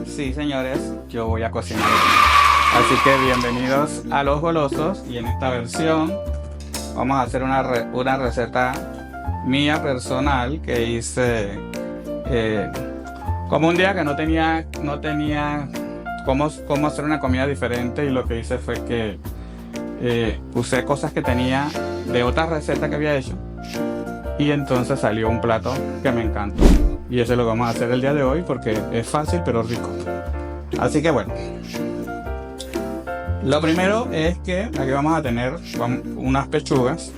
Sí, señores, yo voy a cocinar. Así que bienvenidos a Los Golosos, y en esta versión vamos a hacer una receta mía personal que hice como un día que no tenía cómo hacer una comida diferente, y lo que hice fue que usé cosas que tenía de otra receta que había hecho, y entonces salió un plato que me encantó, y eso es lo que vamos a hacer el día de hoy porque es fácil pero rico. Así que bueno, lo primero es que aquí vamos a tener unas pechugas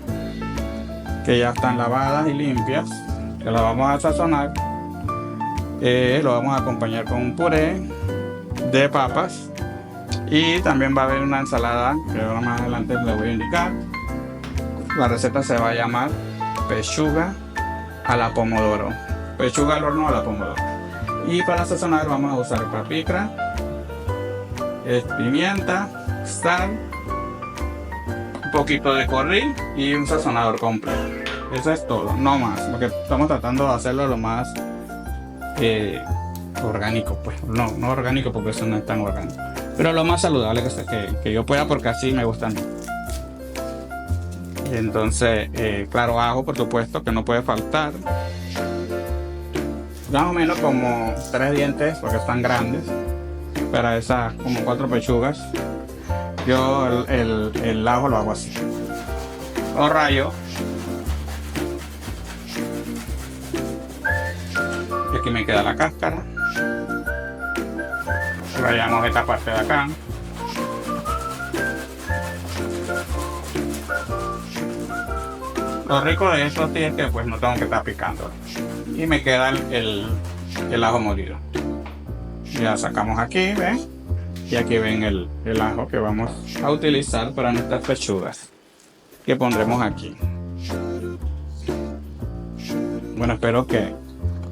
que ya están lavadas y limpias, que las vamos a sazonar. Lo vamos a acompañar con un puré de papas, y también va a haber una ensalada que ahora más adelante les voy a indicar. La receta se va a llamar pechuga a la pomodoro, pechuga al horno a la pomodoro. Y para sazonar vamos a usar paprika, pimienta, sal, un poquito de curry y un sazonador completo. Eso es todo, no más, porque estamos tratando de hacerlo lo más orgánico, pues no orgánico porque eso no es tan orgánico, pero lo más saludable que yo pueda, porque así me gusta a mí. Entonces, claro, ajo por supuesto que no puede faltar, más o menos como 3 dientes porque están grandes para esas como 4 pechugas. Yo el ajo lo hago así, lo rayo. Y aquí me queda la cáscara. Rayamos esta parte de acá. Lo rico de esto sí es que pues no tengo que estar picando. Y me queda el ajo molido. Ya sacamos aquí, ¿ven? Y aquí ven el ajo que vamos a utilizar para nuestras pechugas, que pondremos aquí. Bueno, espero que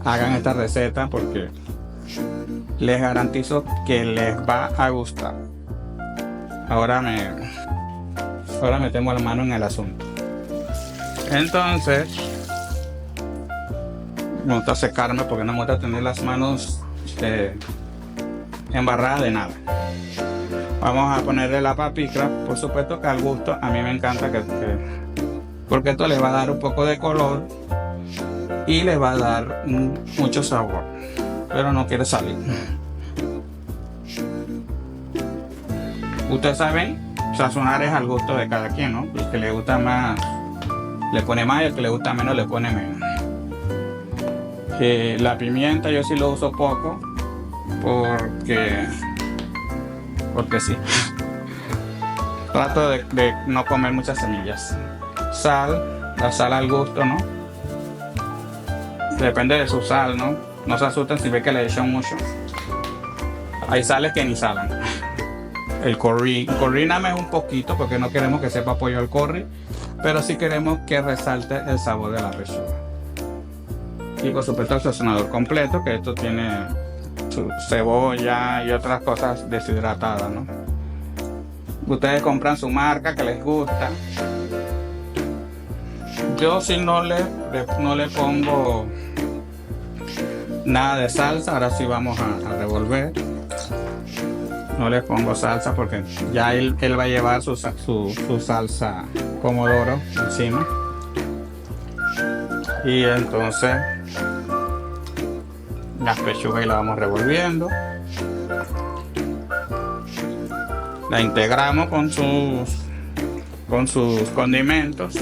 hagan esta receta porque les garantizo que les va a gustar. Ahora metemos la mano en el asunto. Entonces, me gusta secarme porque no me gusta tener las manos embarradas de nada. Vamos a ponerle la paprika, por supuesto que al gusto. A mí me encanta porque esto le va a dar un poco de color y le va a dar mucho sabor, pero no quiere salir. Ustedes saben, sazonar es al gusto de cada quien, ¿no? El que le gusta más le pone más, y el que le gusta menos le pone menos. La pimienta yo sí lo uso poco porque sí. Trato de no comer muchas semillas. La sal al gusto, ¿no? Depende de su sal, ¿no? No se asusten si ve que le echan mucho. Hay sales que ni salan. El curry nada más un poquito porque no queremos que sepa pollo el curry, pero sí queremos que resalte el sabor de la pechuga. Y por supuesto el sazonador completo, que esto tiene su cebolla y otras cosas deshidratadas, ¿no? Ustedes compran su marca que les gusta. Yo si no le pongo nada de salsa. Ahora sí vamos a revolver. No le pongo salsa porque ya él va a llevar su salsa pomodoro encima. Y entonces las pechugas y la vamos revolviendo. La integramos con sus condimentos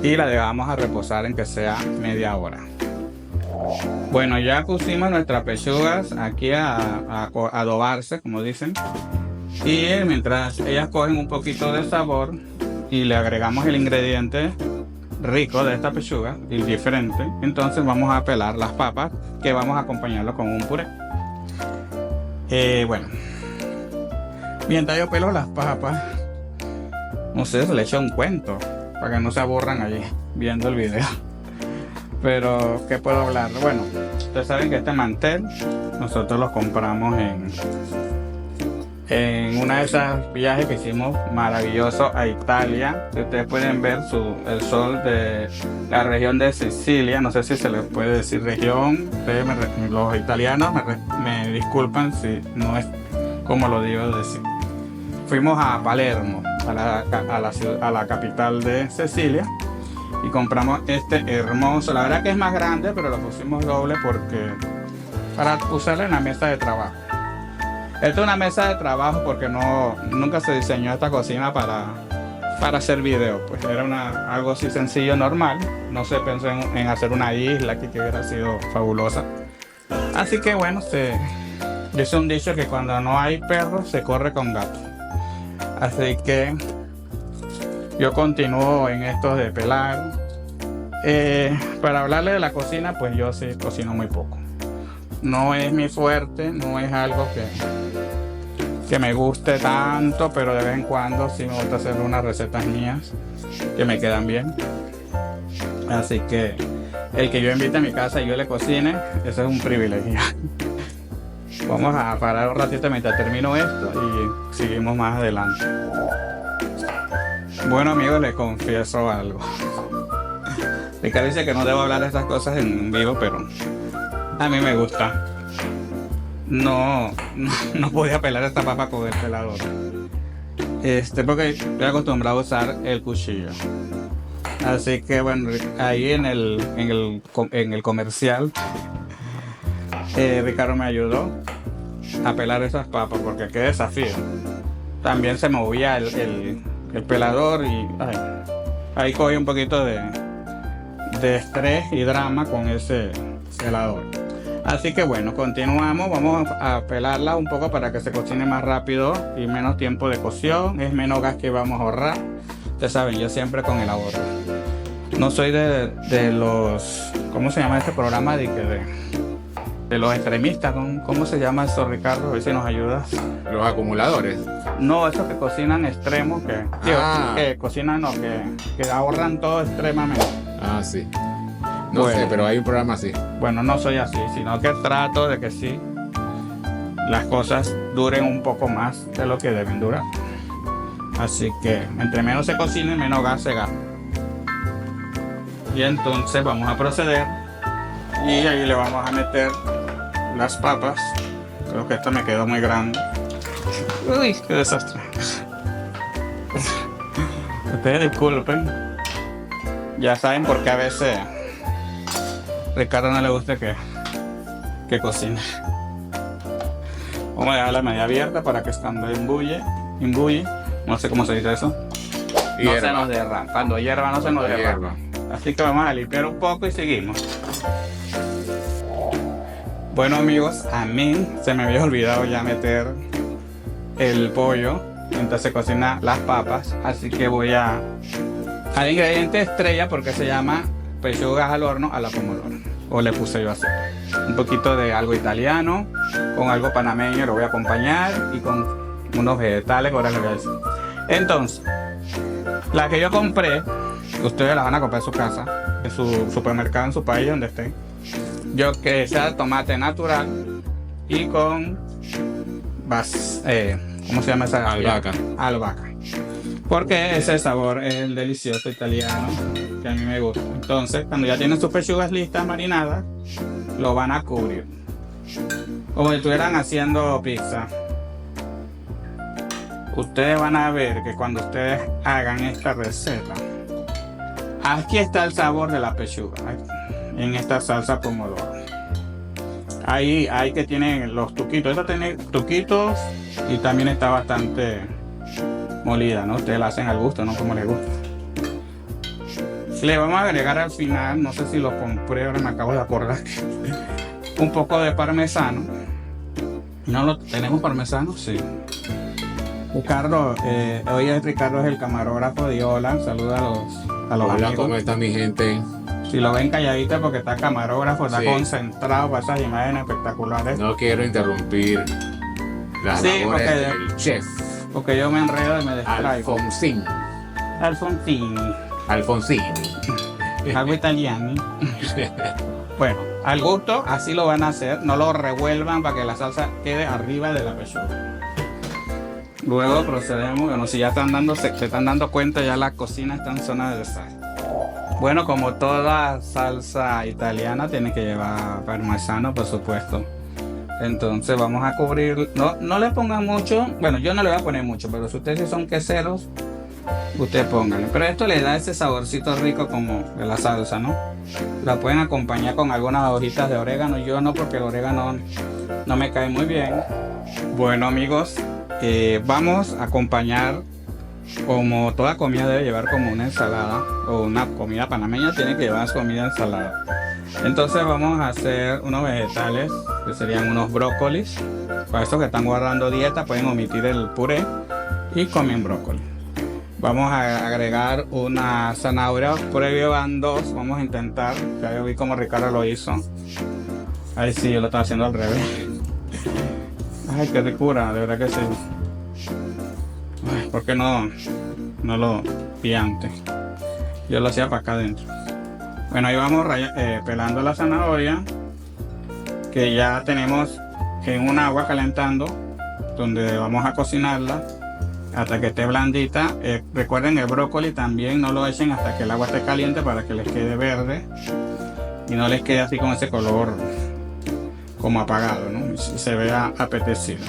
y la dejamos a reposar en que sea media hora. Bueno, ya pusimos nuestras pechugas aquí a adobarse, como dicen, y mientras ellas cogen un poquito de sabor y le agregamos el ingrediente rico de esta pechuga y diferente, entonces vamos a pelar las papas, que vamos a acompañarlo con un puré. Bueno, mientras yo pelo las papas, no sé, se le echa un cuento para que no se aburran allí viendo el video. Pero, ¿qué puedo hablar? Bueno, ustedes saben que este mantel nosotros lo compramos en una de esas viajes que hicimos maravilloso a Italia. Ustedes pueden ver el sol de la región de Sicilia. No sé si se les puede decir región. Ustedes los italianos me disculpan si no es como lo digo decir. Fuimos a Palermo, a la capital de Sicilia, y compramos este hermoso. La verdad que es más grande, pero lo pusimos doble porque para usarla en la mesa de trabajo. Esta es una mesa de trabajo porque nunca se diseñó esta cocina para hacer video. Pues era algo así sencillo, normal. No se pensó en hacer una isla que hubiera sido fabulosa. Así que bueno, dice un dicho que cuando no hay perros se corre con gato. Así que yo continúo en esto de pelar. Para hablarle de la cocina, pues yo sí cocino muy poco. No es mi fuerte, no es algo que me guste tanto, pero de vez en cuando sí me gusta hacer unas recetas mías que me quedan bien. Así que el que yo invite a mi casa y yo le cocine, eso es un privilegio. Vamos a parar un ratito mientras termino esto y seguimos más adelante. Bueno amigos, les confieso algo. Ricardo dice que no debo hablar de estas cosas en vivo, pero a mí me gusta. No podía pelar esta papa con el pelador. Porque estoy acostumbrado a usar el cuchillo. Así que bueno, ahí en el comercial, Ricardo me ayudó a pelar esas papas porque qué desafío. También se movía el pelador y ahí cogí un poquito de estrés y drama con ese pelador. Así que bueno, continuamos. Vamos a pelarla un poco para que se cocine más rápido y menos tiempo de cocción. Es menos gas que vamos a ahorrar. Ustedes saben, yo siempre con el ahorro. No soy de los... ¿Cómo se llama este programa? De los extremistas. ¿Cómo se llama eso, Ricardo? A ver si nos ayudas. Los acumuladores. No, esos que cocinan extremos, que cocinan, no, que ahorran todo extremadamente. Ah, sí. No sé, pero hay un programa así. Bueno, no soy así, sino que trato de que sí las cosas duren un poco más de lo que deben durar. Así que entre menos se cocine, menos gas se gasta. Y entonces vamos a proceder y ahí le vamos a meter las papas. Creo que esta me quedó muy grande. Uy, qué desastre. Ustedes disculpen. Ya saben por qué a veces Ricardo no le gusta que cocine. Vamos a dejar la media abierta para que cuando imbuye, no sé cómo se dice eso, no se nos derrama. Cuando hierva no se nos derrama. Así que vamos a limpiar un poco y seguimos. Bueno amigos, a mí se me había olvidado ya meter el pollo mientras se cocina las papas, así que voy al ingrediente estrella porque se llama pechugas al horno a la pomodoro, o le puse yo así. Un poquito de algo italiano con algo panameño, lo voy a acompañar, y con unos vegetales que ahora les voy a decir. Entonces, la que yo compré, ustedes la van a comprar en su casa, en su supermercado, en su país, donde estén. Yo que sea tomate natural y con ¿cómo se llama esa? Albahaca. Porque ese sabor es el delicioso italiano que a mí me gusta. Entonces, cuando ya tienen sus pechugas listas, marinadas, lo van a cubrir como si estuvieran haciendo pizza. Ustedes van a ver que cuando ustedes hagan esta receta, aquí está el sabor de la pechuga, en esta salsa pomodoro. Ahí que tienen los tuquitos. Esta tiene tuquitos y también está bastante molida, ¿no? Ustedes la hacen al gusto, ¿no? Como les gusta. Le vamos a agregar al final, no sé si lo compré, ahora me acabo de acordar, un poco de parmesano. ¿No lo tenemos parmesano? Sí. Ricardo, hoy Ricardo es el camarógrafo de Hola. Saluda a los Hola, amigos. ¿cómo está mi gente? Si lo ven calladita porque está camarógrafo, está concentrado para esas imágenes espectaculares. No quiero interrumpir las labores del chef. Porque yo me enredo y me distraigo. Alfonsini. Algo italiano. Bueno, al gusto, así lo van a hacer. No lo revuelvan para que la salsa quede arriba de la pechuga. Luego procedemos, bueno, si ya se están dando cuenta, ya la cocina está en zona de sal. Bueno, como toda salsa italiana tiene que llevar parmesano, por supuesto. Entonces vamos a cubrir, no le pongan mucho, bueno, yo no le voy a poner mucho, pero si ustedes son queseros, ustedes pónganle. Pero esto le da ese saborcito rico como de la salsa, ¿no? La pueden acompañar con algunas hojitas de orégano. Yo no, porque el orégano no me cae muy bien. Bueno, amigos, vamos a acompañar, como toda comida debe llevar como una ensalada, o una comida panameña tiene que llevar su comida ensalada. Entonces vamos a hacer unos vegetales que serían unos brócolis. Para estos que están guardando dieta pueden omitir el puré y comen brócoli. Vamos a agregar una zanahoria, previo van dos, vamos a intentar, ya yo vi como Ricardo lo hizo. Ay sí, yo lo estaba haciendo al revés. Ay, qué ricura, de verdad que sí. Ay, ¿por qué no lo vi antes? Yo lo hacía para acá adentro. Bueno, ahí vamos pelando la zanahoria, que ya tenemos en un agua calentando, donde vamos a cocinarla hasta que esté blandita. Recuerden, el brócoli también no lo echen hasta que el agua esté caliente, para que les quede verde y no les quede así con ese color como apagado, ¿no? Y se vea apetecido.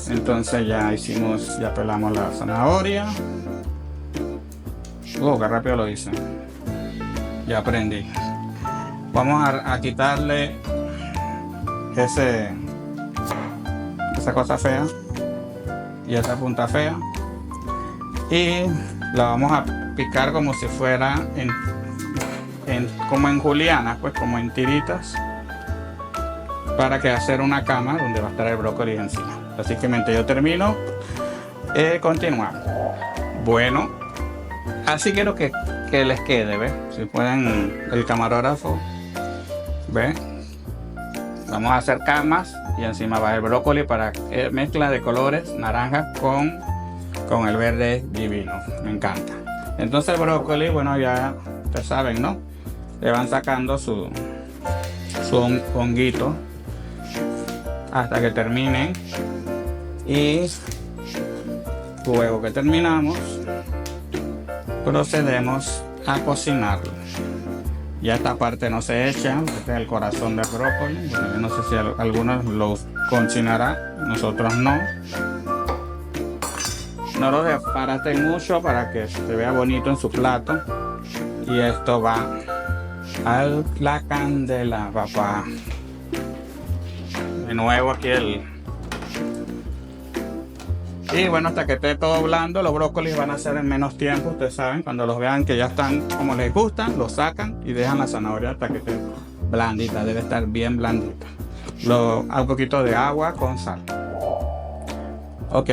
Entonces ya pelamos la zanahoria. Qué rápido lo hice. Ya aprendí. Vamos a quitarle esa cosa fea y esa punta fea, y la vamos a picar como si fuera como en julianas, pues como en tiritas, para que hacer una cama donde va a estar el brócoli encima. Así que mientras yo termino, continuamos. Bueno, así quiero que les quede, ¿ves? Si pueden, el camarógrafo, ¿ves? Vamos a hacer camas y encima va el brócoli para mezcla de colores, naranja con el verde divino, me encanta. Entonces el brócoli, bueno, ya ustedes saben, ¿no? Le van sacando su honguito hasta que terminen, y luego que terminamos procedemos a cocinarlo. Ya esta parte no se echa, este es el corazón del brócoli. Bueno, yo no sé si algunos lo cocinará, nosotros no. No lo desbaraten mucho para que se vea bonito en su plato. Y esto va a la candela, papá. De nuevo aquí y bueno, hasta que esté todo blando. Los brócolis van a hacer en menos tiempo, ustedes saben. Cuando los vean que ya están como les gustan, los sacan y dejan la zanahoria hasta que esté blandita. Debe estar bien blandita. Un poquito de agua con sal. Ok.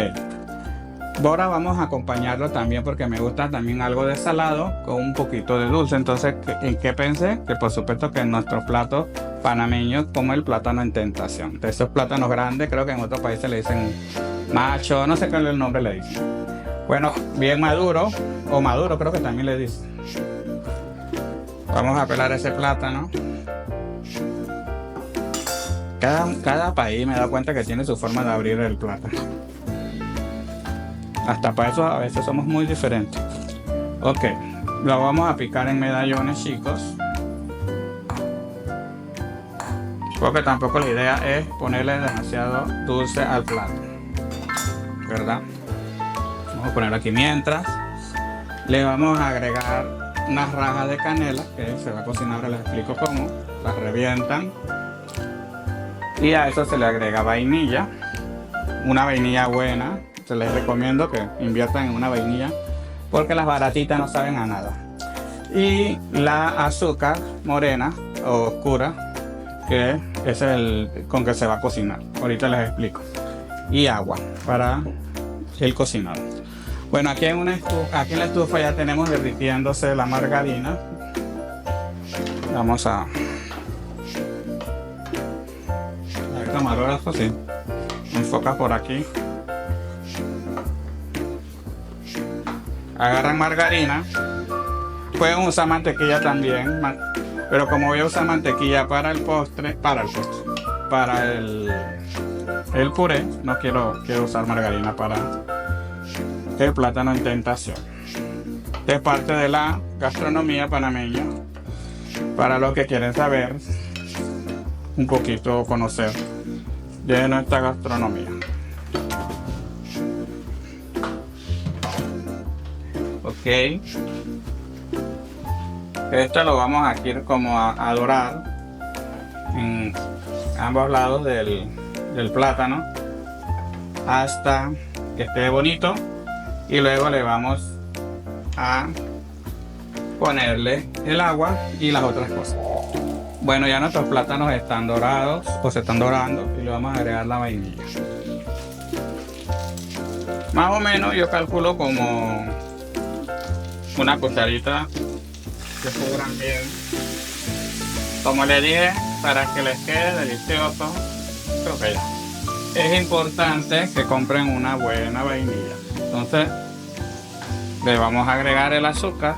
Ahora vamos a acompañarlo también, porque me gusta también algo de salado con un poquito de dulce. Entonces, ¿en qué pensé? Que por supuesto que en nuestros platos panameños, como el plátano en tentación. De esos plátanos grandes, creo que en otros países le dicen macho, no sé cuál es el nombre le dicen. Bueno, bien maduro, o maduro creo que también le dicen. Vamos a pelar ese plátano. Cada país me da cuenta que tiene su forma de abrir el plátano. Hasta para eso a veces somos muy diferentes. Ok, lo vamos a picar en medallones chicos, porque tampoco la idea es ponerle demasiado dulce al plato, ¿verdad? Vamos a poner aquí. Mientras le vamos a agregar unas rajas de canela, que se va a cocinar, ahora les explico cómo. Las revientan y a eso se le agrega vainilla, una vainilla buena. Se les recomiendo que inviertan en una vainilla, porque las baratitas no saben a nada. Y la azúcar morena o oscura, que es el con que se va a cocinar. Ahorita les explico. Y agua para el cocinado. Bueno, aquí en la estufa ya tenemos derritiéndose la margarina. Vamos a... El camarógrafo, sí. Enfoca por aquí. Agarran margarina. Pueden usar mantequilla también, pero como voy a usar mantequilla para el el puré, no quiero usar margarina para el plátano en tentación. Es parte de la gastronomía panameña, para los que quieren saber un poquito, conocer de nuestra gastronomía. Ok, esto lo vamos a ir como a dorar en ambos lados del plátano hasta que esté bonito, y luego le vamos a ponerle el agua y las otras cosas. Bueno, ya nuestros plátanos están dorados o se están dorando, y le vamos a agregar la vainilla. Más o menos yo calculo como una cucharita que cubran bien. Como les dije, para que les quede delicioso, creo que ya. Es importante que compren una buena vainilla. Entonces le vamos a agregar el azúcar.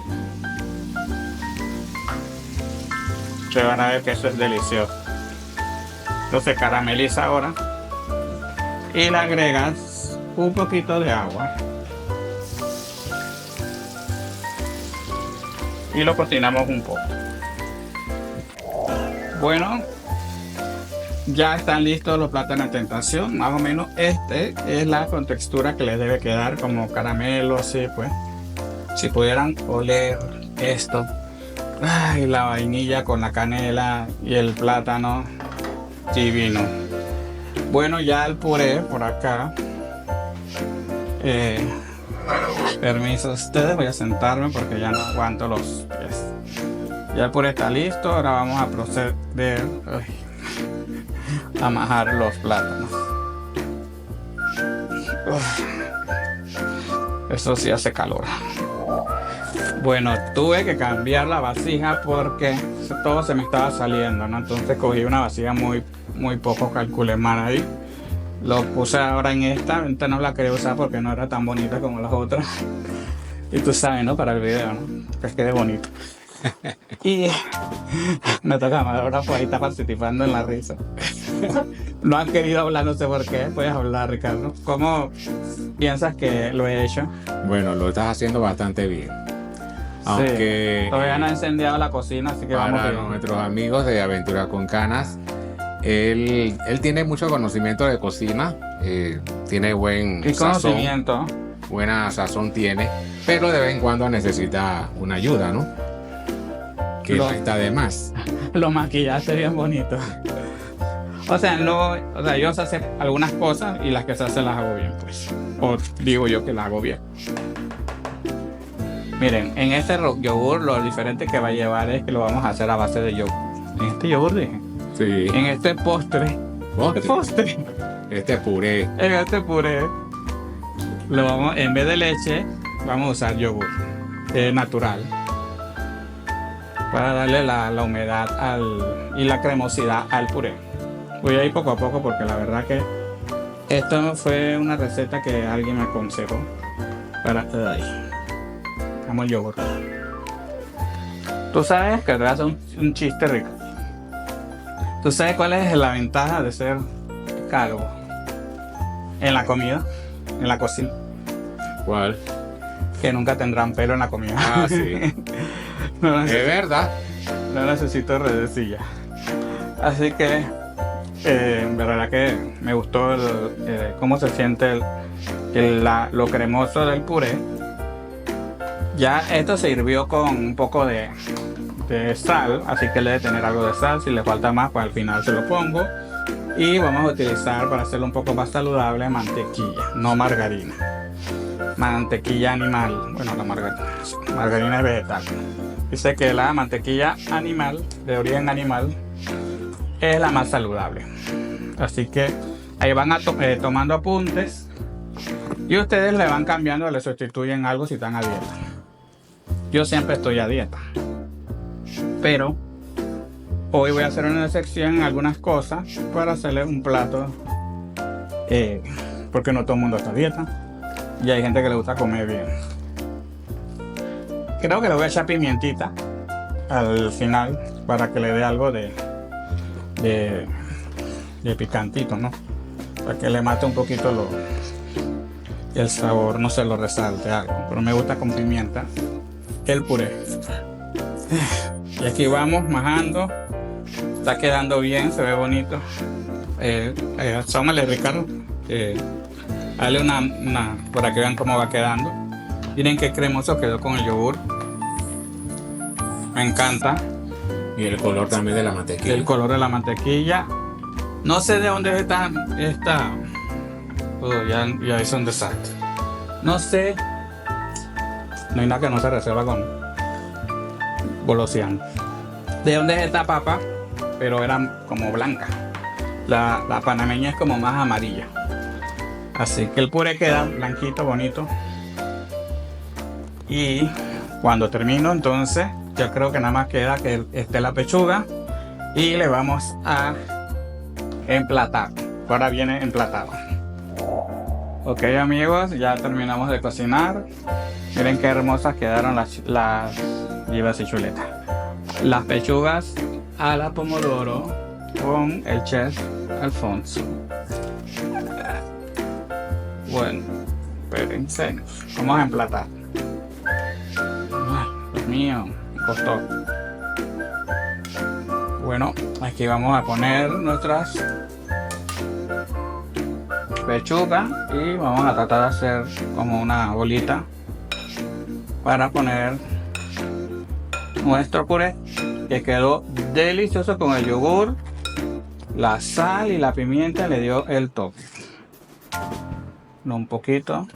Ustedes van a ver que eso es delicioso. Entonces carameliza ahora y le agregas un poquito de agua y lo cocinamos un poco. Bueno, ya están listos los plátanos en tentación. Más o menos este es la contextura que les debe quedar, como caramelo, así pues. Si pudieran oler esto, ay, la vainilla con la canela y el plátano, divino. Bueno, ya el puré por acá. Permiso ustedes, voy a sentarme porque ya no aguanto los pies. Ya el puré está listo, ahora vamos a proceder a majar los plátanos. Eso sí hace calor. Bueno, tuve que cambiar la vasija porque todo se me estaba saliendo, ¿no? Entonces cogí una vasija muy poco, calculé mal ahí. Lo puse ahora en esta no la quería usar porque no era tan bonita como las otras. Y tú sabes, ¿no? Para el video, ¿no? Que quede bonito. Y me toca ahora, pues ahí está participando en la risa. No han querido hablar, no sé por qué. Puedes hablar, Ricardo. ¿Cómo piensas que lo he hecho? Bueno, lo estás haciendo bastante bien. Aunque sí, todavía no he encendido la cocina, así que vamos para bien. Nuestros amigos de Aventura con Canas, él tiene mucho conocimiento de cocina, tiene buen conocimiento. Buena sazón tiene, pero de vez en cuando necesita una ayuda, ¿no? Que no está de más. Lo maquillaste bien bonito. O sea, yo sé hacer algunas cosas y las que se hacen las hago bien, pues. O digo yo que las hago bien. Miren, en este yogur lo diferente que va a llevar es que lo vamos a hacer a base de yogur. En este yogur dije. Sí. En este postre. Este puré. En este puré lo vamos, en vez de leche, vamos a usar yogur natural para darle la humedad y la cremosidad al puré. Voy a ir poco a poco porque la verdad que esto fue una receta que alguien me aconsejó para Vamos el yogur. Tú sabes que te voy a hacer un chiste rico. ¿Tú sabes cuál es la ventaja de ser calvo en la comida, en la cocina? ¿Cuál? Que nunca tendrán pelo en la comida. Ah, sí. No es verdad. No necesito redecilla. Así que en verdad que me gustó cómo se siente lo cremoso del puré. Ya esto se hirvió con un poco de sal, así que le debe tener algo de sal. Si le falta más, pues al final se lo pongo. Y vamos a utilizar, para hacerlo un poco más saludable, mantequilla, no margarina. Mantequilla animal. Bueno, la margarina es vegetal. Dice que la mantequilla animal, de origen animal, es la más saludable. Así que ahí van tomando apuntes. Y ustedes le van cambiando, le sustituyen algo si están a dieta. Yo siempre estoy a dieta. Pero hoy voy a hacer una excepción en algunas cosas para hacerle un plato. Porque no todo el mundo está a dieta. Y hay gente que le gusta comer bien. Creo que le voy a echar pimientita al final para que le dé algo de picantito, ¿no? para que le mate un poquito el sabor, no se lo resalte algo, pero me gusta con pimienta el puré. Y aquí vamos majando, está quedando bien, se ve bonito. Asómale, Ricardo, dale una para que vean cómo va quedando. Miren qué cremoso quedó con el yogur, me encanta. Y el color también de la mantequilla. El color de la mantequilla. No sé de dónde está. Ya hice un desastre. No sé. No hay nada que no se reserva con golosiano. De dónde es esta papa, pero era como blanca. La panameña es como más amarilla. Así que el puré queda blanquito, bonito. Y cuando termino, entonces, yo creo que nada más queda que esté la pechuga y le vamos a emplatar. Ahora viene emplatado. Ok, amigos, ya terminamos de cocinar. Miren qué hermosas quedaron las jibas y chuletas. Las pechugas a la pomodoro con el chef Alfonso. Bueno, espérense, vamos a emplatar. Ay, Dios mío, me costó. Bueno, aquí vamos a poner nuestras pechugas y vamos a tratar de hacer como una bolita para poner nuestro puré, que quedó delicioso con el yogur, la sal y la pimienta le dio el toque. Un poquito,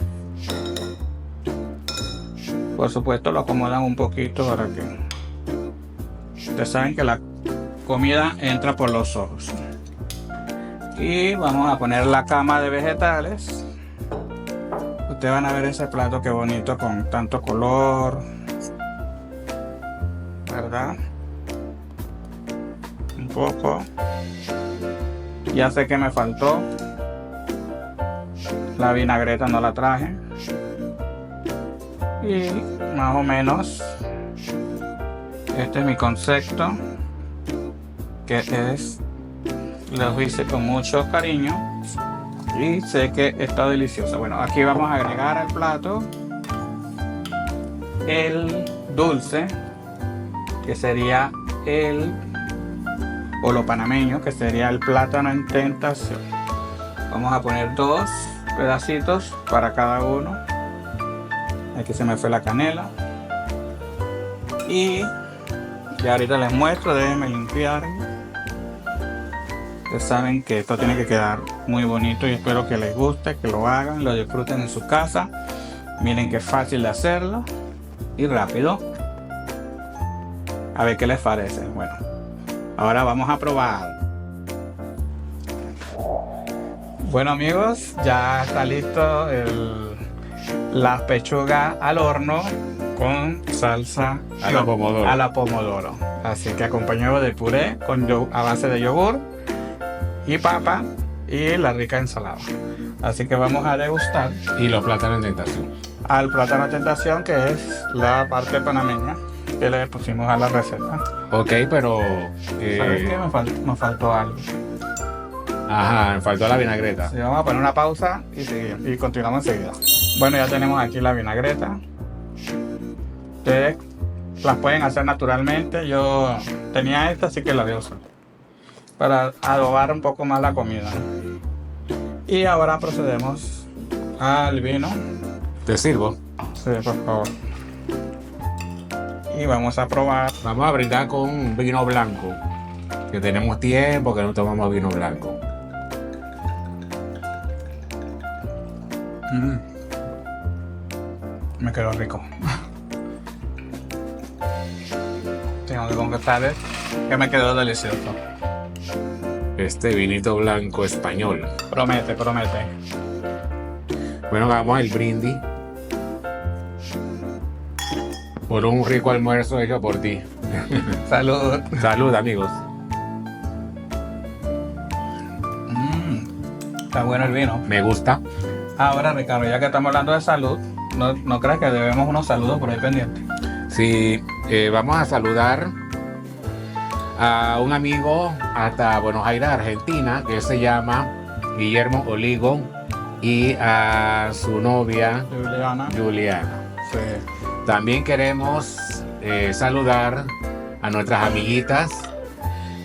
por supuesto lo acomodan un poquito para que ustedes saben que la comida entra por los ojos. Y vamos a poner la cama de vegetales. Ustedes van a ver ese plato que bonito con tanto color, ¿verdad? Un poco. Ya sé que me faltó. La vinagreta no la traje. Y más o menos este es mi concepto, que es, lo hice con mucho cariño y sé que está delicioso. Bueno, aquí vamos a agregar al plato el dulce, que sería o lo panameño, que sería el plátano en tentación. Vamos a poner 2 pedacitos para cada uno. Aquí se me fue la canela. Y ya ahorita les muestro, déjenme limpiar. Ustedes saben que esto tiene que quedar muy bonito y espero que les guste, que lo hagan, lo disfruten en su casa. Miren que es fácil de hacerlo y rápido. A ver qué les parece. Bueno, ahora vamos a probar. Bueno, amigos, ya está listo la pechuga al horno con salsa a la pomodoro. Así que acompañado de puré a base de yogur y papa y la rica ensalada. Así que vamos a degustar. Y los plátanos en tentación. Al plátano en tentación, que es la parte panameña que le pusimos a la receta. Ok, pero ¿sabes qué? Me faltó algo. Ajá, me faltó la vinagreta. Sí, vamos a poner una pausa y continuamos enseguida. Bueno, ya tenemos aquí la vinagreta. Ustedes las pueden hacer naturalmente. Yo tenía esta, así que la voy a usar para adobar un poco más la comida. Y ahora procedemos al vino. ¿Te sirvo? Sí, por favor. Y vamos a probar. Vamos a brindar con vino blanco, que tenemos tiempo que no tomamos vino blanco. Me quedó rico. Tengo que confesarles que me quedó delicioso. Este vinito blanco español. Promete. Bueno, hagamos el brindis por un rico almuerzo hecho por ti. Salud. Salud, amigos. Está bueno el vino. Me gusta. Ahora, Ricardo, ya que estamos hablando de salud, ¿no crees que debemos unos saludos por ahí pendientes? Sí, vamos a saludar a un amigo hasta Buenos Aires, Argentina, que se llama Guillermo Oligo y a su novia Juliana. Sí. También queremos saludar a nuestras amiguitas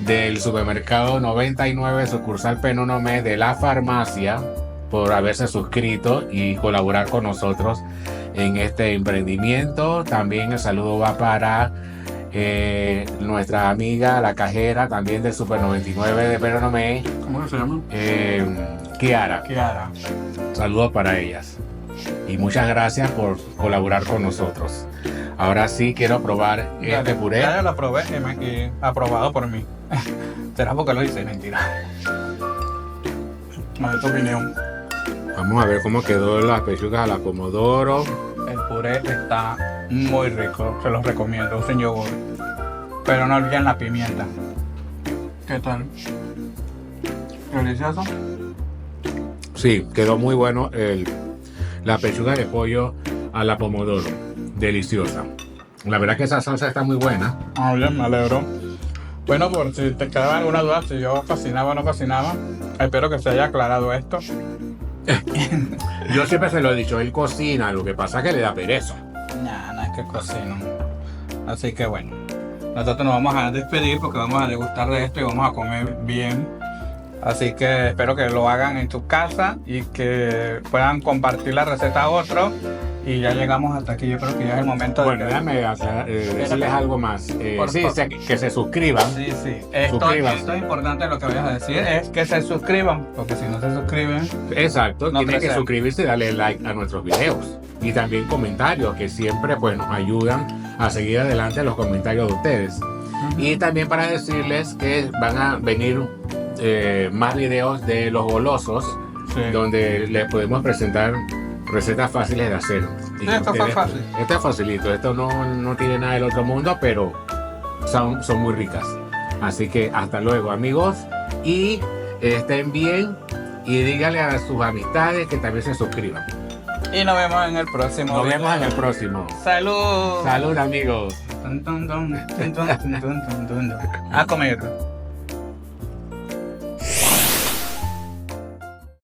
del supermercado 99 sucursal Penonomé de la farmacia por haberse suscrito y colaborar con nosotros en este emprendimiento. También el saludo va para nuestra amiga, la cajera también del Super 99 de Penonomé. ¿Cómo se llama? Kiara. Kiara. Saludos para ellas. Y muchas gracias por colaborar con nosotros. Ahora sí quiero probar este puré. Ya lo probé y aprobado por mí. ¿Será porque lo hice? Mentira. A ver tu opinión. Vamos a ver cómo quedó las pechugas a la pomodoro. El puré está muy rico, se los recomiendo, sin yogur. Pero no olviden la pimienta. ¿Qué tal? ¿Delicioso? Sí, quedó muy bueno la pechuga de pollo a la pomodoro. Deliciosa. La verdad que esa salsa está muy buena. Ah, bien, me alegro. Bueno, por si te quedaba alguna duda si yo cocinaba o no cocinaba, espero que se haya aclarado esto. Yo siempre se lo he dicho, él cocina, lo que pasa es que le da pereza. Nah, no es que cocino. Así que bueno, nosotros nos vamos a despedir porque vamos a degustar de esto y vamos a comer bien. Así que espero que lo hagan en tu casa y que puedan compartir la receta a otros. Y ya llegamos hasta aquí, yo creo que ya es el momento de... Bueno, déjame decirles algo más. Sí, que se suscriban. Sí, sí. Esto es importante, lo que voy a decir es que se suscriban, porque si no se suscriben... Exacto, no tienen que crecemos. suscribirse y darle like a nuestros videos. Y también comentarios, que siempre pues, nos ayudan a seguir adelante los comentarios de ustedes. Y también para decirles que van a venir más videos de los golosos, Sí. donde les podemos presentar recetas fáciles de hacer. Y Esto fue fácil. Esto es facilito, esto no tiene nada del otro mundo, pero son muy ricas. Así que hasta luego, amigos, y estén bien y díganle a sus amistades que también se suscriban. Y nos vemos en el próximo Nos video. vemos en el próximo. ¡Salud! Salud, amigos. A comer.